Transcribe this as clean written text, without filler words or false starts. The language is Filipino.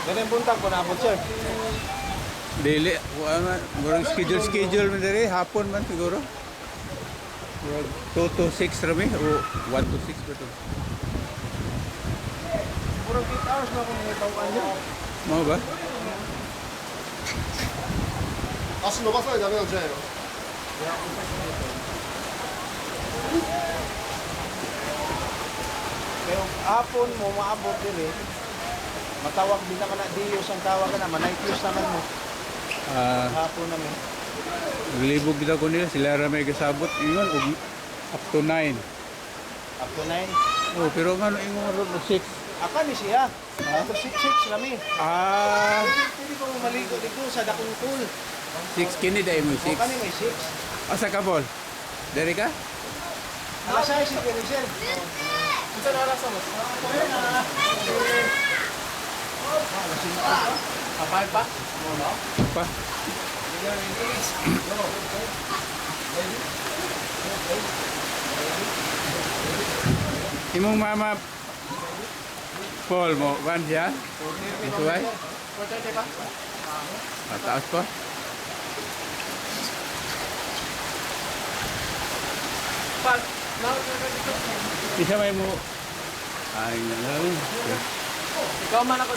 Ganun buntag po na po, sir. Dili, murang schedule man diri, hapon man siguro. 2 to 6 rami o 1 to 6 ba to? Purang 8 hours na kung may tawaan niya. Mo ba? 足伸ばさないとダメなんじゃないの？ Pero hapon mo, maabot din eh. Matawag din naman na Diyos ang tawag ka naman. Night news naman mo. Hapon namin. Libog kita ko nila, sila ramay kasabot. Ingon, up to 9. Up to 9. Oh, pero nga ingon ron 6. Aka ni siya. Up to 6 kami. Pwede ko maligo dito sa dakong pool. 6 kini dai mo 6. Kani may 6. Asa ka bol? Dere ka? Alas 6 si Penisel. Ito na oras mo. Kapal pa? Pa. Imong mama Paul mo kan siya? Ito ay? 4:30 pa? Mataas pa? Pag Isa may mo. Ay, nalang. ikaw man ako